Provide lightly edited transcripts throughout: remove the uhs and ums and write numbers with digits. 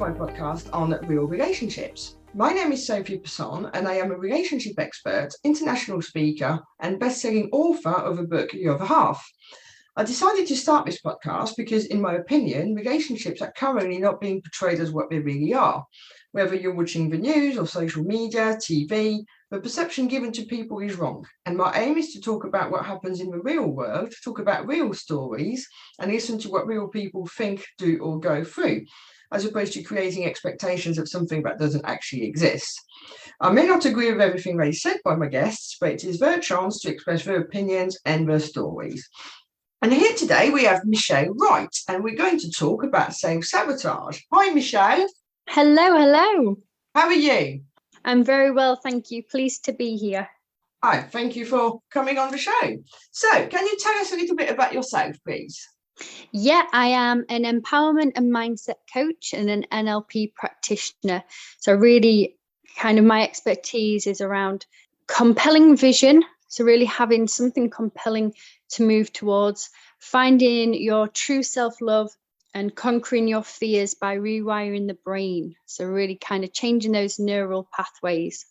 my podcast on real relationships. My name is Sophie Passon and I am a relationship expert, international speaker and best-selling author of a book, Your Other Half. I decided to start this podcast because, in my opinion, relationships are currently not being portrayed as what they really are. Whether you're watching the news or social media, TV, the perception given to people is wrong. And my aim is to talk about what happens in the real world, talk about real stories, and listen to what real people think, do, or go through, as opposed to creating expectations of something that doesn't actually exist. I may not agree with everything they said by my guests, but it is their chance to express their opinions and their stories. And here today we have Michelle Wright, and we're going to talk about self-sabotage. Hi, Michelle. Hello. How are you? I'm very well, thank you. Pleased to be here. Hi, thank you for coming on the show. So, can you tell us a little bit about yourself, please? Yeah, I am an empowerment and mindset coach and an NLP practitioner. So really kind of my expertise is around compelling vision. So really having something compelling to move towards, finding your true self-love and conquering your fears by rewiring the brain. So really kind of changing those neural pathways.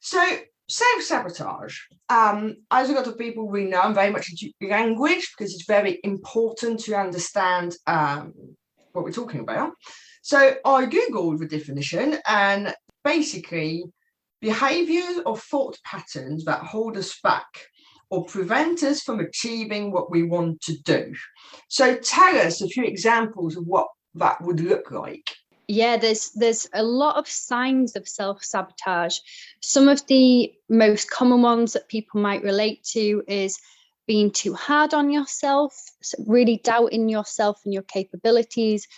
So self-sabotage, as a lot of people we know, I'm very much into language because it's very important to understand what we're talking about. So I Googled the definition, and basically behaviours or thought patterns that hold us back or prevent us from achieving what we want to do. So tell us a few examples of what that would look like. Yeah, there's a lot of signs of self-sabotage. Some of the most common ones that people might relate to is being too hard on yourself, so really doubting yourself and your capabilities,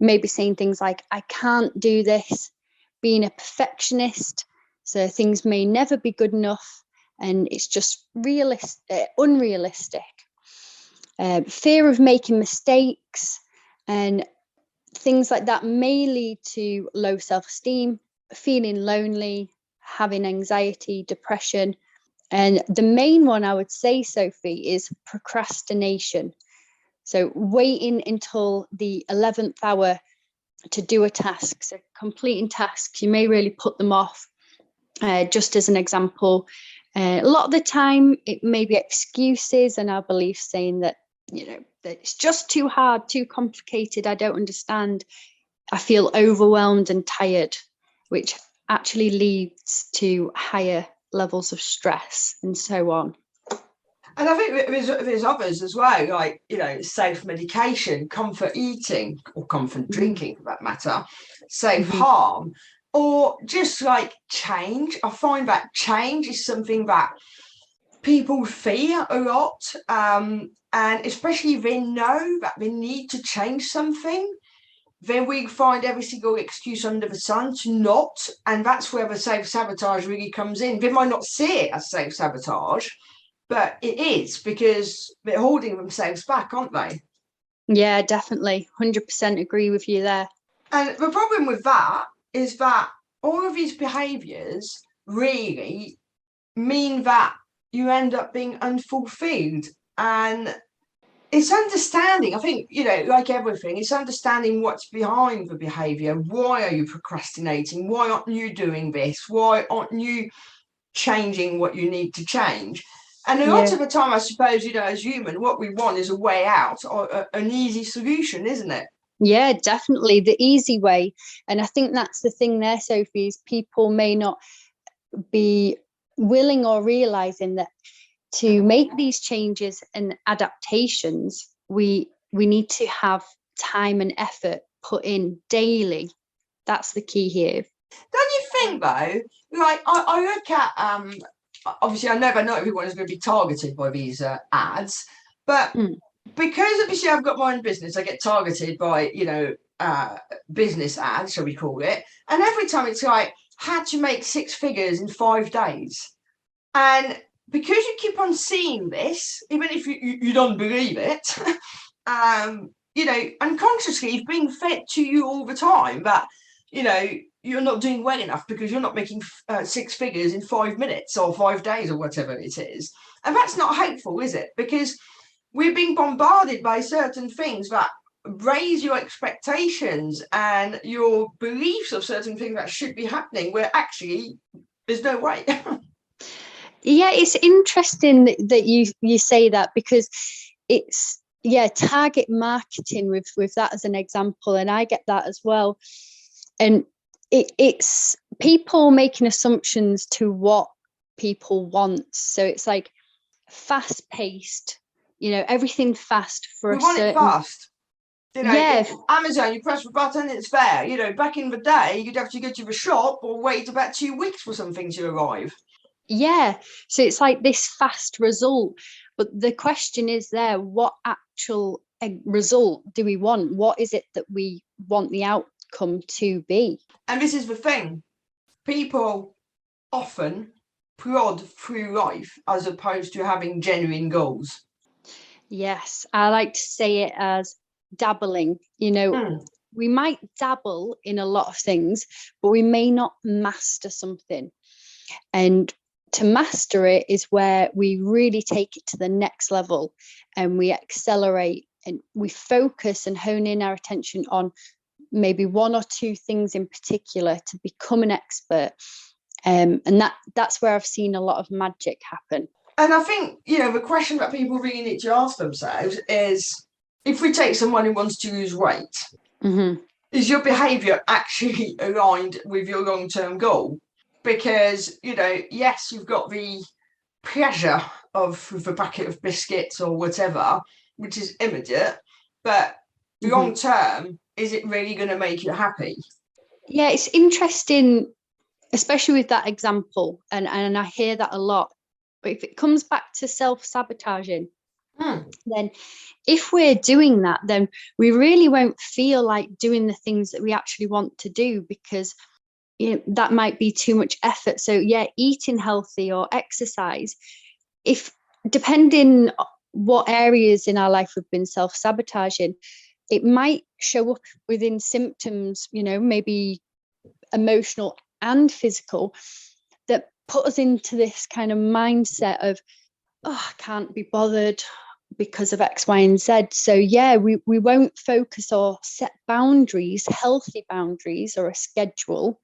maybe saying things like, I can't do this, being a perfectionist, so things may never be good enough and it's just unrealistic. Fear of making mistakes and things like that may lead to low self-esteem, feeling lonely, having anxiety, depression. And the main one I would say, Sophie, is procrastination. So waiting until the 11th hour to do a task. So completing tasks, you may really put them off. Just as an example, a lot of the time it may be excuses and our beliefs saying that, that it's just too hard, too complicated, I don't understand, I feel overwhelmed and tired, which actually leads to higher levels of stress and so on. And I think there's others as well, like, self-medication, comfort eating, or comfort drinking for that matter, self-harm, or just like change. I find that change is something that people fear a lot, and especially if they know that they need to change something, then we find every single excuse under the sun to not, and that's where the self-sabotage really comes in. They might not see it as self-sabotage, but it is, because they're holding themselves back, aren't they? Yeah, definitely. 100% agree with you there. And the problem with that is that all of these behaviours really mean that you end up being unfulfilled. And it's understanding, I think, like everything, it's understanding what's behind the behaviour. Why are you procrastinating? Why aren't you doing this? Why aren't you changing what you need to change? And a lot of the time, I suppose, as human, what we want is a way out, or an easy solution, isn't it? Yeah, definitely. The easy way. And I think that's the thing there, Sophie, is people may not be willing or realizing that to make these changes and adaptations, we need to have time and effort put in daily. That's the key here. Don't you think, though, like I look at, obviously I never know everyone is going to be targeted by these ads, but because obviously I've got my own business, I get targeted by, business ads, shall we call it. And every time it's like, how to make 6 figures in 5 days. And because you keep on seeing this, even if you don't believe it, unconsciously it's being fed to you all the time that, you're not doing well enough because you're not making 6 figures in 5 minutes or 5 days or whatever it is. And that's not helpful, is it? Because we're being bombarded by certain things that raise your expectations and your beliefs of certain things that should be happening where actually there's no way. Yeah, it's interesting that you say that, because it's, yeah, target marketing with that as an example, and I get that as well. And it's people making assumptions to what people want. So it's like fast paced, everything fast for We a want it certain. fast. Yeah, Amazon, you press the button, it's there. Back in the day, you'd have to go to the shop or wait about 2 weeks for something to arrive. yeah. So it's like this fast result. But the question is there, what actual result do we want? What is it that we want the outcome to be? And this is the thing. People often plod through life as opposed to having genuine goals. Yes, I like to say it as dabbling. We might dabble in a lot of things, but we may not master something. And to master it is where we really take it to the next level, and we accelerate and we focus and hone in our attention on maybe one or two things in particular to become an expert. And that's where I've seen a lot of magic happen. And I think, the question that people really need to ask themselves is, if we take someone who wants to lose weight, Mm-hmm. is your behaviour actually aligned with your long-term goal? Because, yes, you've got the pleasure of the packet of biscuits or whatever, which is immediate, but long term, is it really going to make you happy? Yeah, it's interesting, especially with that example, and I hear that a lot. But if it comes back to self-sabotaging, then if we're doing that, then we really won't feel like doing the things that we actually want to do, because that might be too much effort. So yeah, eating healthy or exercise, if depending what areas in our life we've been self-sabotaging, it might show up within symptoms, maybe emotional and physical, that put us into this kind of mindset of, oh, I can't be bothered because of X, Y, and Z. So yeah, we won't focus or set boundaries, healthy boundaries, or a schedule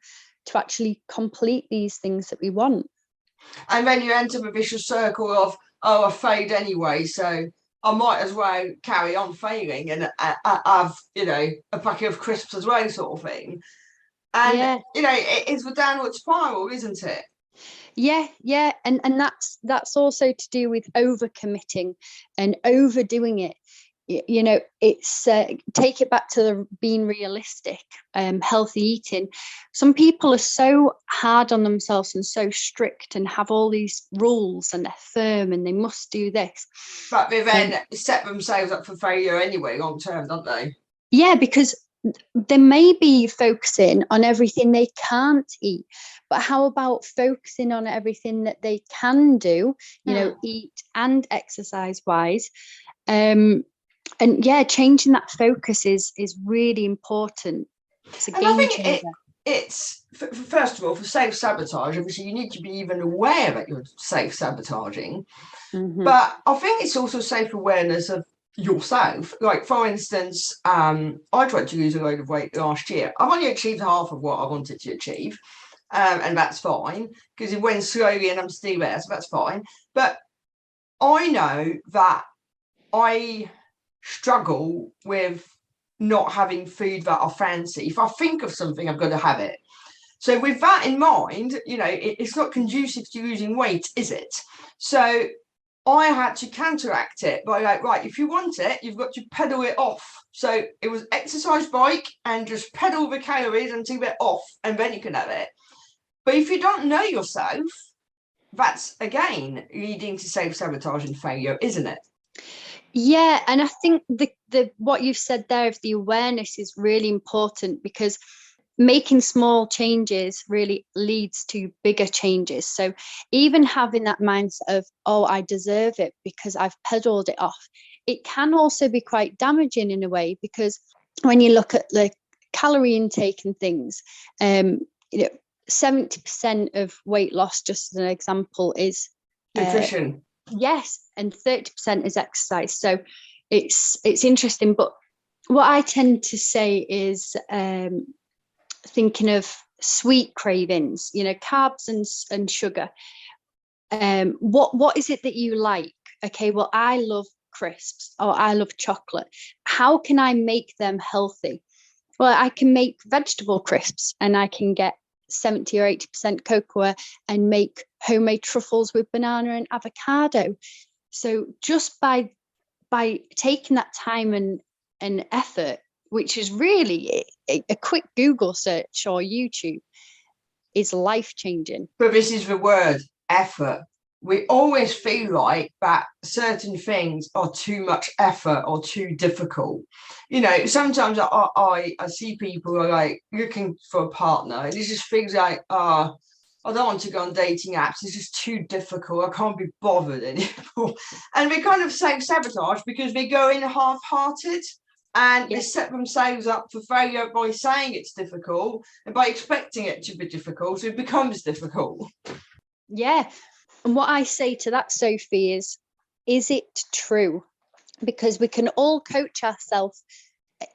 to actually complete these things that we want. And then you enter the vicious circle of, oh, I failed anyway, so I might as well carry on failing and have, a packet of crisps as well, sort of thing. And, Yeah. it's the downward spiral, isn't it? Yeah, and that's also to do with overcommitting and overdoing it. It's take it back to the being realistic, healthy eating. Some people are so hard on themselves and so strict and have all these rules, and they're firm and they must do this. But they then set themselves up for failure anyway, long term, don't they? Yeah, because they may be focusing on everything they can't eat, but how about focusing on everything that they can do, eat and exercise wise? And yeah, changing that focus is really important. It's a game changer. It's first of all, for self-sabotage, obviously you need to be even aware that you're self-sabotaging. But I think it's also self-awareness of yourself. Like, for instance, I tried to lose a load of weight last year. I've only achieved half of what I wanted to achieve, and that's fine, because it went slowly and I'm still there, so that's fine. But I know that I struggle with not having food that I fancy. If I think of something, I've got to have it. So with that in mind, it's not conducive to losing weight, is it? So I had to counteract it by right, if you want it, you've got to pedal it off. So it was exercise bike and just pedal the calories until they're off, and then you can have it. But if you don't know yourself, that's again leading to self-sabotage and failure, isn't it? Yeah, and I think the what you've said there of the awareness is really important, because making small changes really leads to bigger changes. So even having that mindset of, oh, I deserve it because I've pedaled it off, it can also be quite damaging in a way, because when you look at the calorie intake and things, 70% of weight loss, just as an example, is Nutrition. yes, and 30% is exercise. So it's interesting, but what I tend to say is thinking of sweet cravings, carbs and sugar. What is it that you like? Okay, well, I love crisps or I love chocolate. How can I make them healthy? Well, I can make vegetable crisps and I can get 70 or 80% cocoa and make homemade truffles with banana and avocado. So just by taking that time and effort, which is really a quick Google search or YouTube, is life changing. But this is the word, effort. We always feel like that certain things are too much effort or too difficult. Sometimes I see people who are like looking for a partner, and it's just things like, I don't want to go on dating apps. It's just too difficult. I can't be bothered anymore. And they kind of self-sabotage because they go in half-hearted and they set themselves up for failure by saying it's difficult and by expecting it to be difficult. So it becomes difficult. Yeah. And what I say to that, Sophie, is it true? Because we can all coach ourselves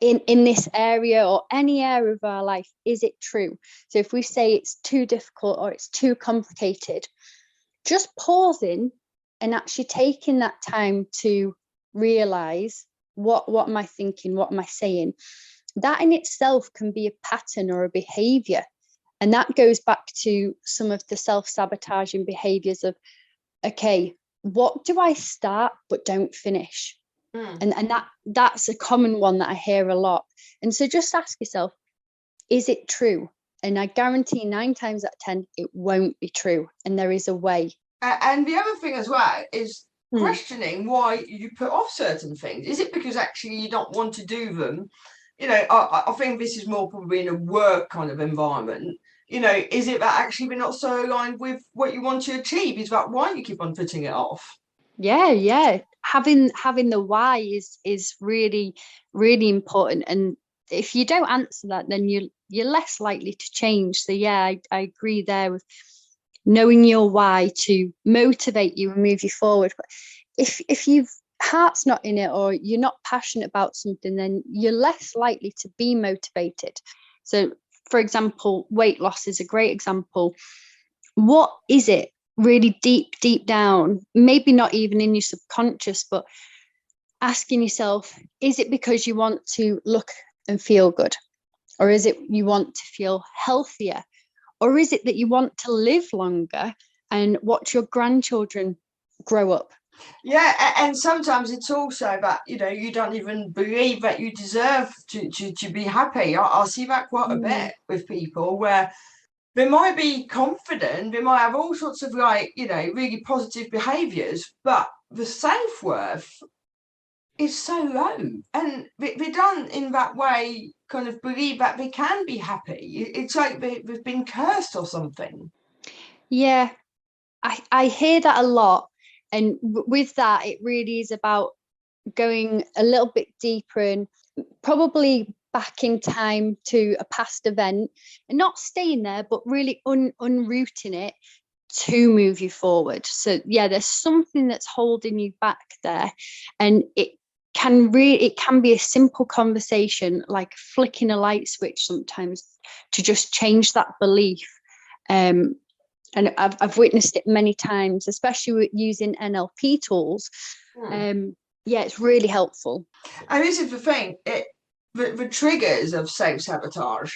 in this area or any area of our life. Is it true? So if we say it's too difficult or it's too complicated, just pausing and actually taking that time to realize what am I thinking, what am I saying, that in itself can be a pattern or a behavior. And that goes back to some of the self-sabotaging behaviors of, okay, what do I start but don't finish? And that's a common one that I hear a lot. And so just ask yourself, is it true? And I guarantee 9 times out of 10, it won't be true. And there is a way. And the other thing as well is questioning why you put off certain things. Is it because actually you don't want to do them? I think this is more probably in a work kind of environment. Is it that actually we're not so aligned with what you want to achieve? Is that why you keep on putting it off? Yeah. Having the why is really, really important. And if you don't answer that, then you're less likely to change. So yeah, I agree there with knowing your why to motivate you and move you forward. But if your heart's not in it or you're not passionate about something, then you're less likely to be motivated. So for example, weight loss is a great example. What is it really deep down, maybe not even in your subconscious, but asking yourself, is it because you want to look and feel good? Or is it you want to feel healthier? Or is it that you want to live longer and watch your grandchildren grow up? Yeah, and sometimes it's also that, you don't even believe that you deserve to be happy. I see that quite a bit with people where they might be confident, they might have all sorts of really positive behaviours, but the self-worth is so low. And they don't in that way kind of believe that they can be happy. It's like they've been cursed or something. Yeah, I hear that a lot. And with that, it really is about going a little bit deeper and probably back in time to a past event and not staying there, but really unrooting it to move you forward. So yeah, there's something that's holding you back there. And it can be a simple conversation, like flicking a light switch sometimes to just change that belief. And I've witnessed it many times, especially with using NLP tools. Yeah, it's really helpful. And this is the thing, the triggers of self-sabotage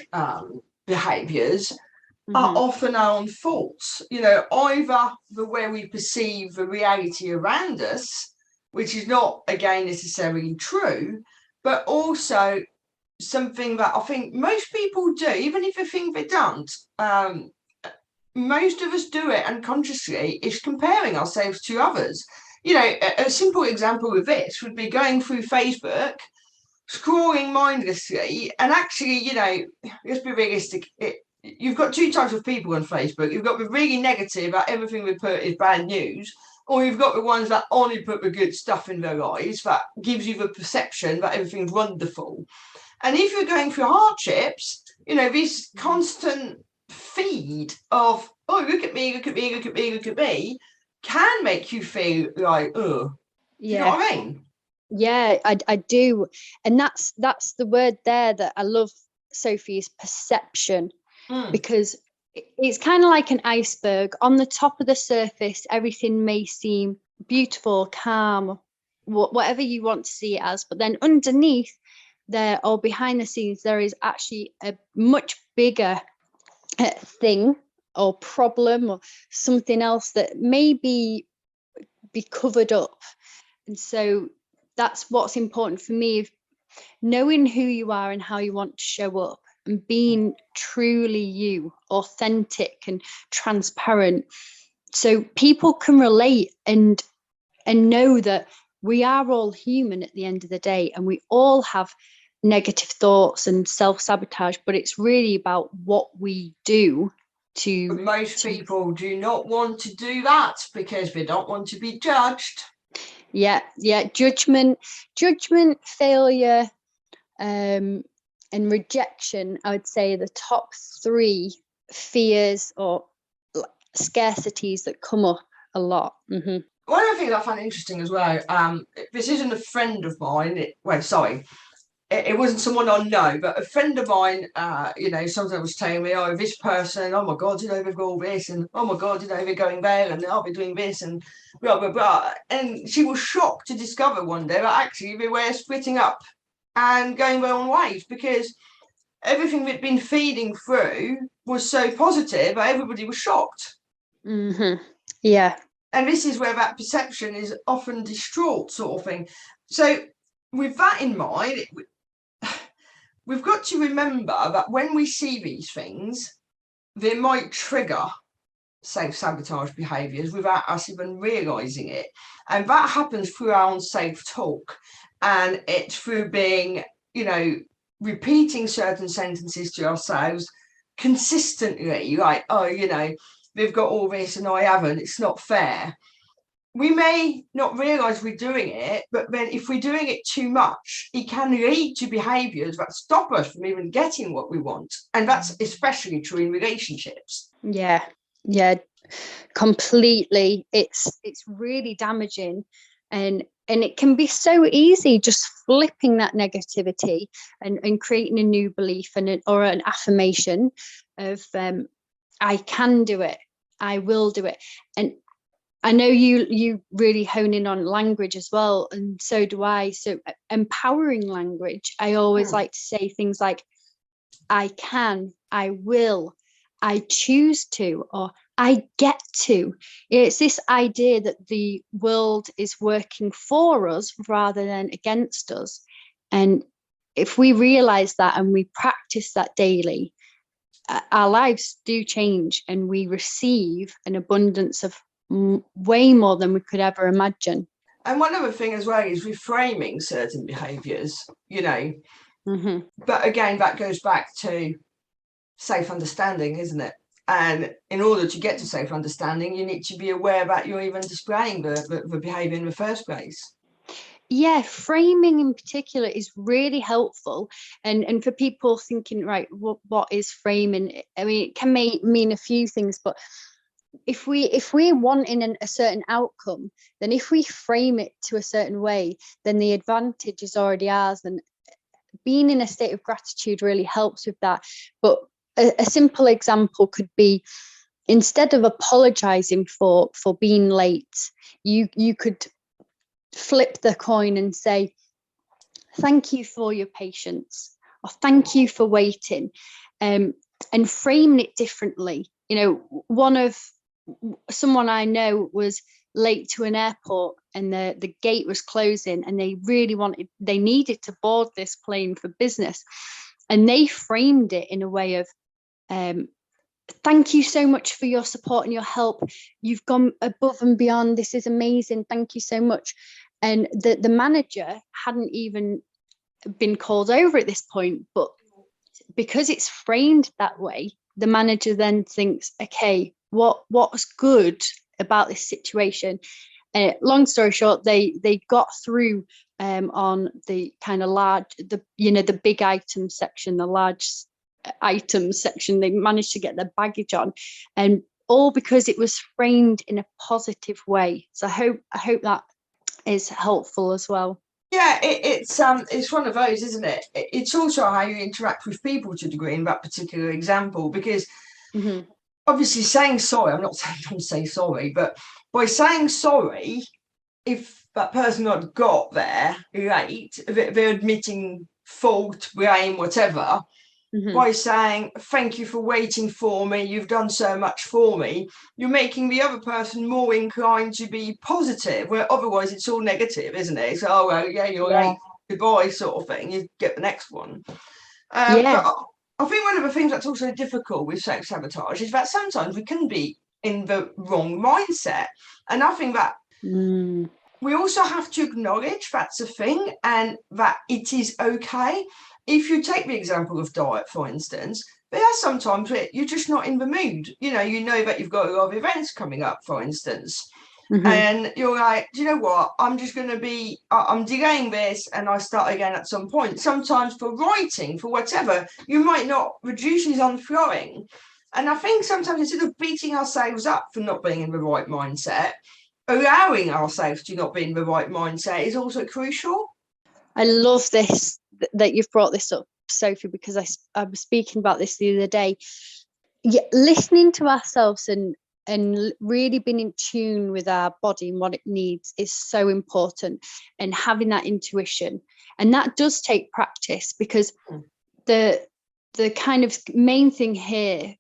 behaviours are often our own faults. Either the way we perceive the reality around us, which is not, again, necessarily true, but also something that I think most people do, even if they think they don't. Most of us do it unconsciously, is comparing ourselves to others. A simple example of this would be going through Facebook, scrolling mindlessly, and actually, let's be realistic. You've got 2 types of people on Facebook. You've got the really negative, that everything we put is bad news, or you've got the ones that only put the good stuff in their lives, that gives you the perception that everything's wonderful. And if you're going through hardships, this constant feed of, oh, look at me, look at me, look at me, look at me, can make you feel like, oh, you know what I mean? Yeah, I do. And that's the word there that I love, Sophie, is perception. Because it's kind of like an iceberg. On the top of the surface, everything may seem beautiful, calm, whatever you want to see it as. But then underneath there, or behind the scenes, there is actually a much bigger thing or problem or something else that may be covered up. And so that's what's important for me, knowing who you are and how you want to show up, and being truly you, authentic and transparent, so people can relate and know that we are all human at the end of the day, and we all have negative thoughts and self-sabotage, but it's really about what we do to. But most people do not want to do that because they don't want to be judged. Yeah, judgment, failure, and rejection, I would say the top three fears or scarcities that come up a lot. Mm-hmm. One of the things I find interesting as well, this isn't a friend of mine. It wasn't someone I know, but a friend of mine, sometimes was telling me, oh, this person, oh my God, they've got all this, and oh my God, they're going there, and I'll be doing this, and blah, blah, blah. And she was shocked to discover one day that actually they were splitting up and going their own ways, because everything they'd been feeding through was so positive that everybody was shocked. Mm-hmm. Yeah. And this is where that perception is often distraught, sort of thing. So with that in mind, we've got to remember that when we see these things, they might trigger self-sabotage behaviours without us even realising it. And that happens through our own self-talk. And it's through being, repeating certain sentences to ourselves consistently, like, oh, they've got all this and I haven't, it's not fair. We may not realise we're doing it, but then if we're doing it too much, it can lead to behaviours that stop us from even getting what we want. And that's especially true in relationships. Yeah, completely. It's really damaging, and it can be so easy just flipping that negativity and creating a new belief or an affirmation of I can do it, I will do it. And I know you really hone in on language as well, and so do I. So empowering language, I always like to say things like I can, I will, I choose to, or I get to. It's this idea that the world is working for us rather than against us. And if we realize that and we practice that daily, our lives do change, and we receive an abundance of way more than we could ever imagine. And one other thing as well is reframing certain behaviours, Mm-hmm. But again, that goes back to safe understanding, isn't it? And in order to get to safe understanding, you need to be aware that you're even displaying the behaviour in the first place. Yeah, framing in particular is really helpful. And for people thinking, right, what is framing? I mean, it can mean a few things, but if we're wanting a certain outcome, then if we frame it to a certain way, then the advantage is already ours. And being in a state of gratitude really helps with that. But a simple example could be, instead of apologizing for being late, you could flip the coin and say, thank you for your patience, or thank you for waiting, and framing it differently. Someone I know was late to an airport, and the gate was closing, and they needed to board this plane for business, and they framed it in a way of thank you so much for your support and your help. You've gone above and beyond. This is amazing. Thank you so much. And the manager hadn't even been called over at this point, but because it's framed that way, the manager then thinks, okay, what's good about this situation? Long story short, they got through on the kind of large, the big item section, the large items section. They managed to get their baggage on, and all because it was framed in a positive way. So I hope that is helpful as well. Yeah, it's one of those, isn't it? It's also how you interact with people to a degree in that particular example, because Mm-hmm. obviously saying sorry, I'm not saying don't say sorry, but by saying sorry, if that person had got there late, they're admitting fault, blame, whatever, Mm-hmm. by saying thank you for waiting for me, you've done so much for me, you're making the other person more inclined to be positive, where otherwise it's all negative, isn't it? It's, oh well, yeah, you're Yeah. late, goodbye, sort of thing, you get the next one. Yeah. But I think one of the things that's also difficult with self-sabotage is that sometimes we can be in the wrong mindset, and I think that Mm. we also have to acknowledge that's a thing and that it is okay. If you take the example of diet, for instance, there are sometimes where you're just not in the mood. You know that you've got a lot of events coming up, for instance, Mm-hmm. and you're like, do you know what? I'm just going to be, I'm delaying this and I start again at some point. Sometimes for writing, for whatever, you might not, the juices on flowing. And I think sometimes instead of beating ourselves up for not being in the right mindset, allowing ourselves to not be in the right mindset is also crucial. I love this that you've brought this up, Sophie, because I was speaking about this the other day. Yeah, listening to ourselves and really being in tune with our body and what it needs is so important, and having that intuition, and that does take practice, because the kind of main thing here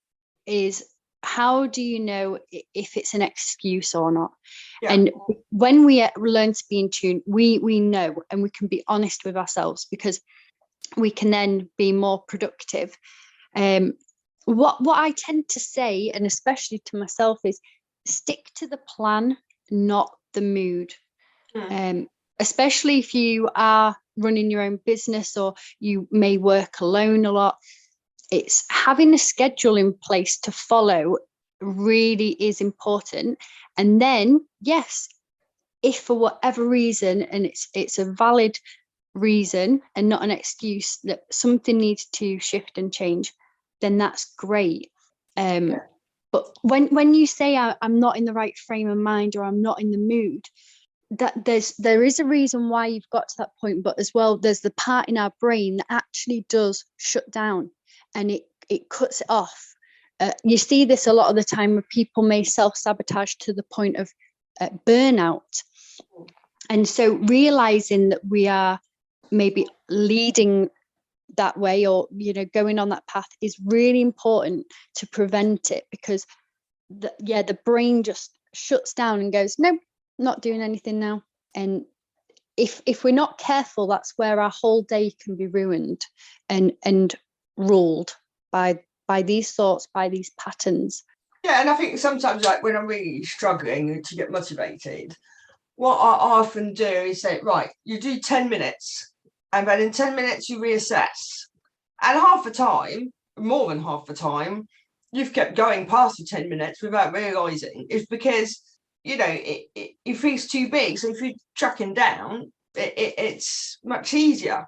is, how do you know if it's an excuse or not? Yeah. And when we learn to be in tune, we know, and we can be honest with ourselves, because we can then be more productive. What I tend to say, and especially to myself, is stick to the plan, not the mood. Mm. Especially if you are running your own business, or you may work alone a lot, it's having a schedule in place to follow really is important. And then, yes, if for whatever reason, and it's a valid reason and not an excuse, that something needs to shift and change, then that's great. Yeah. But when you say I'm not in the right frame of mind, or I'm not in the mood, that there is a reason why you've got to that point. But as well, there's the part in our brain that actually does shut down, and it cuts it off. You see this a lot of the time, where people may self-sabotage to the point of burnout. And so realizing that we are maybe leading that way, or going on that path, is really important to prevent it, because the brain just shuts down and goes, nope, not doing anything now. And if we're not careful, that's where our whole day can be ruined and ruled by these thoughts, by these patterns. Yeah, and I think sometimes, like when I'm really struggling to get motivated, what I often do is say, right, you do 10 minutes, and then in 10 minutes you reassess. And half the time, more than half the time, you've kept going past the 10 minutes without realizing. It's because, it feels too big. So if you're chucking down, it's much easier.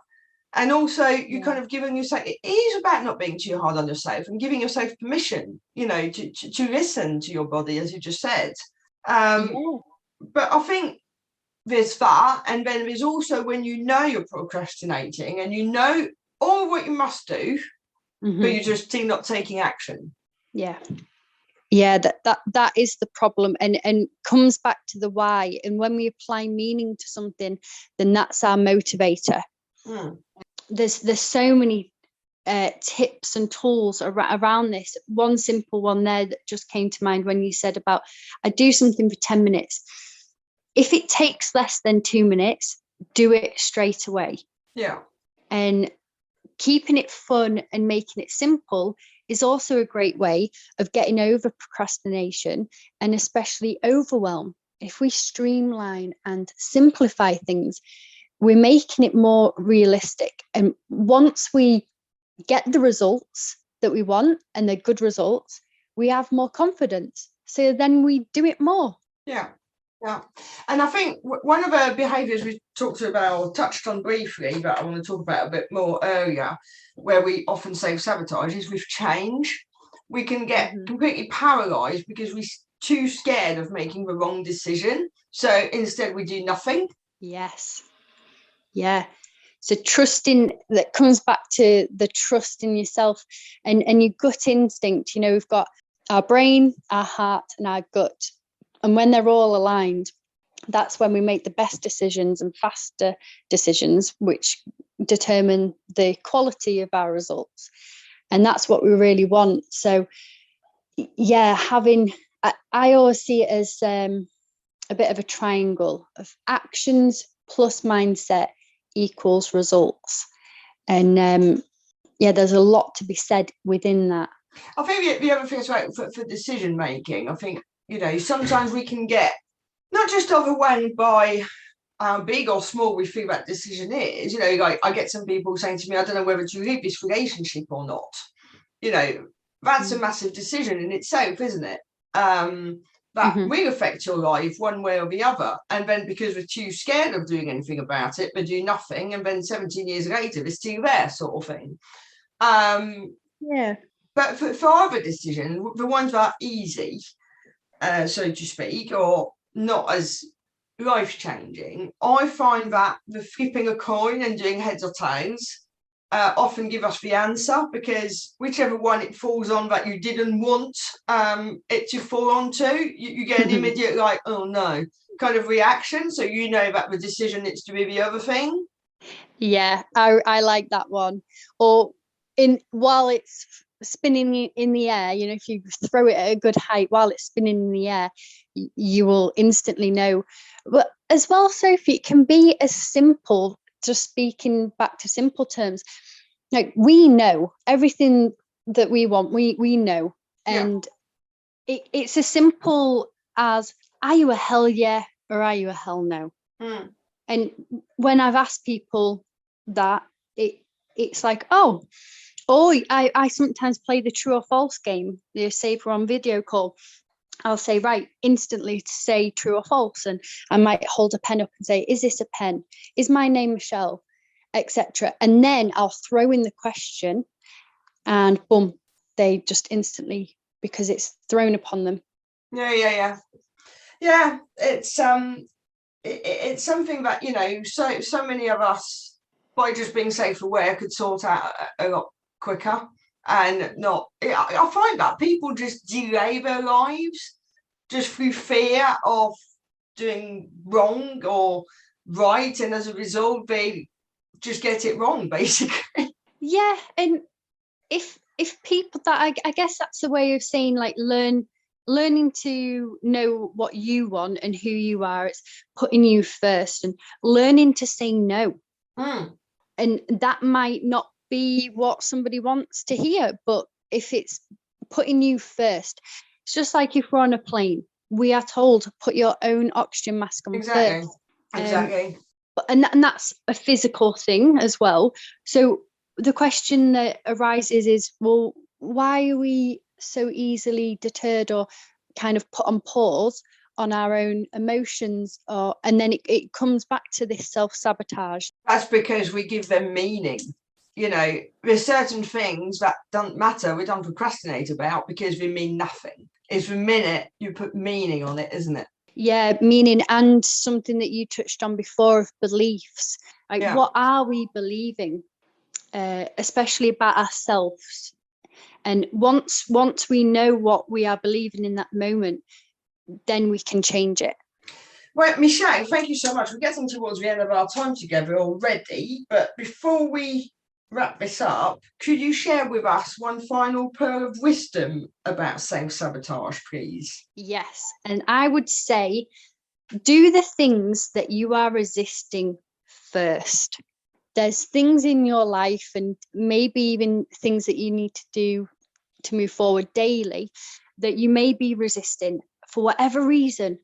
And also, you're Yeah. kind of giving yourself, it is about not being too hard on yourself and giving yourself permission, to listen to your body, as you just said. Um, Yeah. but I think there's that, and then there's also when you know you're procrastinating and you know all what you must do, but Mm-hmm. you're just still not taking action. Yeah. Yeah, that is the problem, and comes back to the why. And when we apply meaning to something, then that's our motivator. Mm. There's so many tips and tools around this. One simple one there that just came to mind when you said about, I do something for 10 minutes. If it takes less than 2 minutes, do it straight away. Yeah. And keeping it fun and making it simple is also a great way of getting over procrastination, and especially overwhelm. If we streamline and simplify things, we're making it more realistic. And once we get the results that we want, and they're good results, we have more confidence. So then we do it more. Yeah. Yeah. And I think one of the behaviours we talked about or touched on briefly, but I want to talk about a bit more earlier, where we often self-sabotage, is with change. We can get completely paralysed because we're too scared of making the wrong decision. So instead we do nothing. Yes. Yeah. So trusting, that comes back to the trust in yourself and your gut instinct. You know, we've got our brain, our heart, and our gut. And when they're all aligned, that's when we make the best decisions and faster decisions, which determine the quality of our results. And that's what we really want. So, yeah, I always see it as a bit of a triangle of actions plus mindset equals results. And there's a lot to be said within that. I think the other thing is right for decision making. I think, you know, sometimes we can get not just overwhelmed by how big or small we feel that decision is. You know, like I get some people saying to me, I don't know whether to leave this relationship or not. You know, that's a massive decision in itself, isn't it? That will affect your life one way or the other. And then because we're too scared of doing anything about it, we do nothing. And then 17 years later, it's still there, sort of thing. But for other decisions, the ones that are easy, so to speak, or not as life-changing, I find that the flipping a coin and doing heads or tails often give us the answer, because whichever one it falls on that you didn't want it to fall onto, you get an immediate like, oh no, kind of reaction. So you know that the decision is to be the other thing. Yeah, I like that one. Or while it's spinning in the air, you know, if you throw it at a good height while it's spinning in the air, you will instantly know. But as well, Sophie, it can be as simple, just speaking back to simple terms, like we know everything that we want, we know. And it's as simple as, are you a hell yeah or are you a hell no? And when I've asked people that, it's like, I sometimes play the true or false game. You say if we're on video call, I'll say, right, instantly to say true or false. And I might hold a pen up and say, is this a pen? Is my name Michelle? Etc. And then I'll throw in the question and boom, they just instantly, because it's thrown upon them. Yeah. It's something that, you know, so many of us, by just being self-aware, could sort out a lot quicker. And not, I find that people just delay their lives just through fear of doing wrong or right, and as a result they just get it wrong, basically. Yeah. And if people, that I guess that's a way of saying, like, learning to know what you want and who you are. It's putting you first and learning to say no. And that might not be what somebody wants to hear, but if it's putting you first, it's just like if we're on a plane, we are told to put your own oxygen mask on first. Exactly. And that's a physical thing as well. So the question that arises is, well, why are we so easily deterred or kind of put on pause on our own emotions? And then it comes back to this self-sabotage. That's because we give them meaning. You know, there's certain things that don't matter, we don't procrastinate about because they mean nothing. It's the minute you put meaning on it, isn't it? Yeah, meaning, and something that you touched on before of beliefs. Like, what are we believing, especially about ourselves? And once we know what we are believing in that moment, then we can change it. Well, Michelle, thank you so much. We're getting towards the end of our time together already, but before we wrap this up, could you share with us one final pearl of wisdom about self-sabotage, please? Yes, and I would say, do the things that you are resisting first. There's things in your life, and maybe even things that you need to do to move forward daily, that you may be resisting for whatever reason.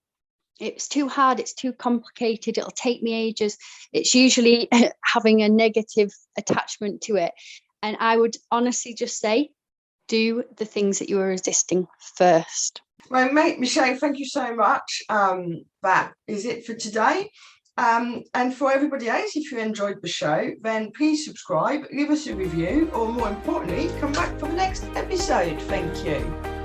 It's too hard, it's too complicated, it'll take me ages. It's usually having a negative attachment to it. And I would honestly just say, do the things that you are resisting first. Well, mate, Michelle, thank you so much. That is it for today. And for everybody else, if you enjoyed the show, then please subscribe, leave us a review, or more importantly, come back for the next episode. Thank you.